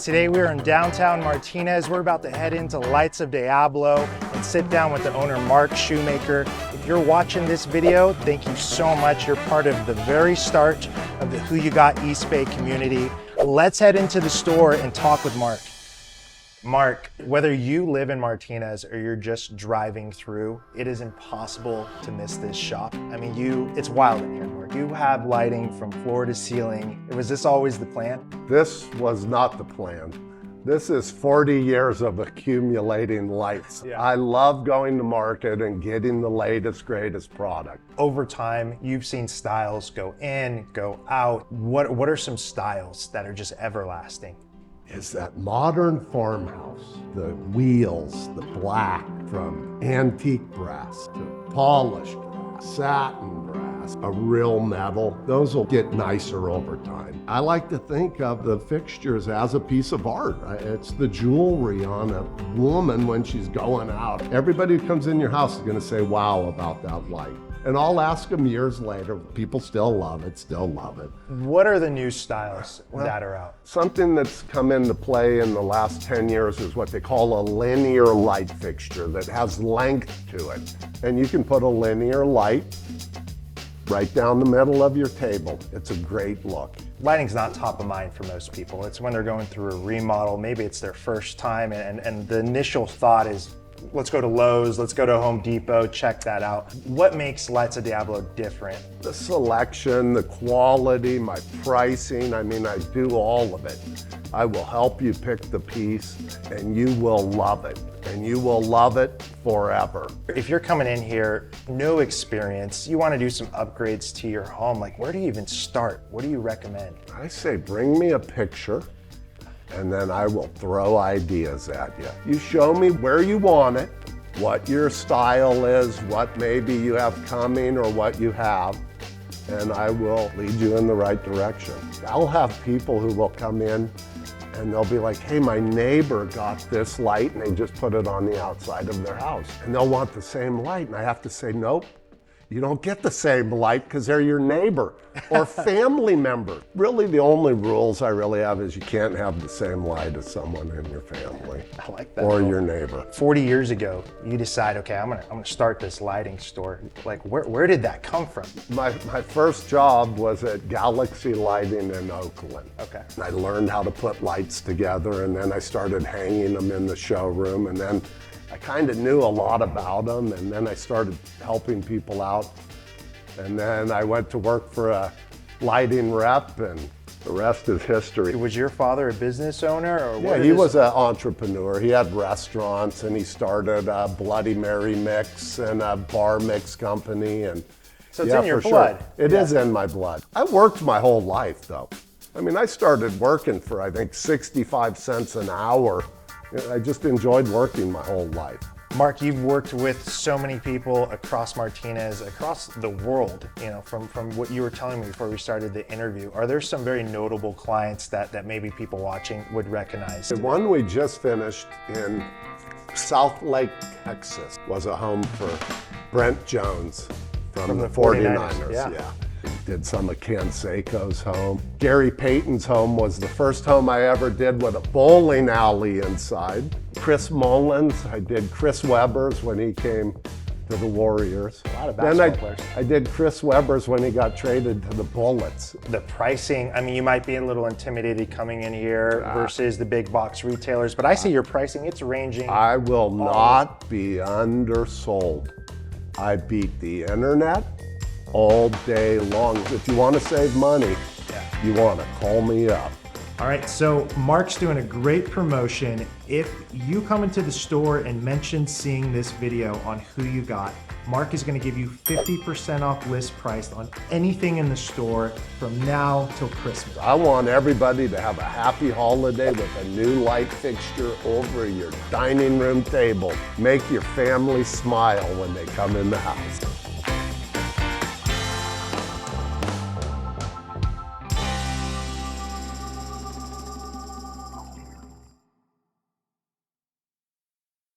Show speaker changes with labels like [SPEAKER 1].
[SPEAKER 1] Today we are in downtown Martinez. We're about to head into Lights of Diablo and sit down with the owner, Mark Shoemaker. If you're watching this video, thank you so much. You're part of the very start of the Who You Got East Bay community. Let's head into the store and talk with Mark. Mark, whether you live in Martinez or you're just driving through, it is impossible to miss this shop. I mean, it's wild in here, Mark. You have lighting from floor to ceiling. Was this always the plan?
[SPEAKER 2] This was not the plan. This is 40 years of accumulating lights.
[SPEAKER 1] Yeah.
[SPEAKER 2] I love going to market and getting the latest, greatest product.
[SPEAKER 1] Over time, you've seen styles go in, go out. What are some styles that are just everlasting?
[SPEAKER 2] Is that modern farmhouse, the wheels, the black from antique brass to polished brass, satin brass, a real metal. Those will get nicer over time. I like to think of the fixtures as a piece of art. It's the jewelry on a woman when she's going out. Everybody who comes in your house is gonna say wow about that light. And I'll ask them years later, people still love it, still love it.
[SPEAKER 1] What are the new styles that are out?
[SPEAKER 2] Something that's come into play in the last 10 years is what they call a linear light fixture that has length to it. And you can put a linear light right down the middle of your table. It's a great look.
[SPEAKER 1] Lighting's not top of mind for most people. It's when they're going through a remodel, maybe it's their first time, and the initial thought is, let's go to Lowe's, let's go to Home Depot, check that out. What makes Lights of Diablo different?
[SPEAKER 2] The selection, the quality, my pricing, I mean, I do all of it. I will help you pick the piece and you will love it. And you will love it forever.
[SPEAKER 1] If you're coming in here, no experience, you want to do some upgrades to your home, like where do you even start? What do you recommend?
[SPEAKER 2] I say, bring me a picture and then I will throw ideas at you. You show me where you want it, what your style is, what maybe you have coming or what you have, and I will lead you in the right direction. I'll have people who will come in and they'll be like, hey, my neighbor got this light and they just put it on the outside of their house. And they'll want the same light. And I have to say, nope, you don't get the same light because they're your neighbor or family member. Really, the only rules I really have is you can't have the same light as someone in your family.
[SPEAKER 1] I like that.
[SPEAKER 2] Or your neighbor.
[SPEAKER 1] 40 years ago, you decide, okay, I'm gonna start this lighting store. Like, where did that come from?
[SPEAKER 2] My first job was at Galaxy Lighting in Oakland.
[SPEAKER 1] Okay.
[SPEAKER 2] And I learned how to put lights together, and then I started hanging them in the showroom, and then I kind of knew a lot about them, and then I started helping people out. And then I went to work for a lighting rep, and the rest is history.
[SPEAKER 1] Was your father a business owner? Or
[SPEAKER 2] Yeah, he was an entrepreneur. He had restaurants, and he started a Bloody Mary mix and a bar mix company. And
[SPEAKER 1] so it's in your blood.
[SPEAKER 2] Sure. It is in my blood. I worked my whole life, though. I mean, I started working for, I think, 65 cents an hour. I just enjoyed working my whole life.
[SPEAKER 1] Mark, you've worked with so many people across Martinez, across the world, you know, from what you were telling me before we started the interview. Are there some very notable clients that maybe people watching would recognize?
[SPEAKER 2] The one we just finished in South Lake, Texas, was a home for Brent Jones from the 49ers. Yeah. Did some of Ken Seiko's home. Gary Payton's home was the first home I ever did with a bowling alley inside. Chris Mullins, I did Chris Webber's when he came to the Warriors.
[SPEAKER 1] A lot of basketball players.
[SPEAKER 2] I did Chris Webber's when he got traded to the Bullets.
[SPEAKER 1] The pricing, I mean, you might be a little intimidated coming in here versus the big box retailers, but I see your pricing, it's ranging.
[SPEAKER 2] I will not be undersold. I beat the internet all day long. If you want to save money, you want to call me up.
[SPEAKER 1] All right, so Mark's doing a great promotion. If you come into the store and mention seeing this video on Who You Got, Mark is going to give you 50% off list price on anything in the store from now till Christmas.
[SPEAKER 2] I want everybody to have a happy holiday with a new light fixture over your dining room table. Make your family smile when they come in the house.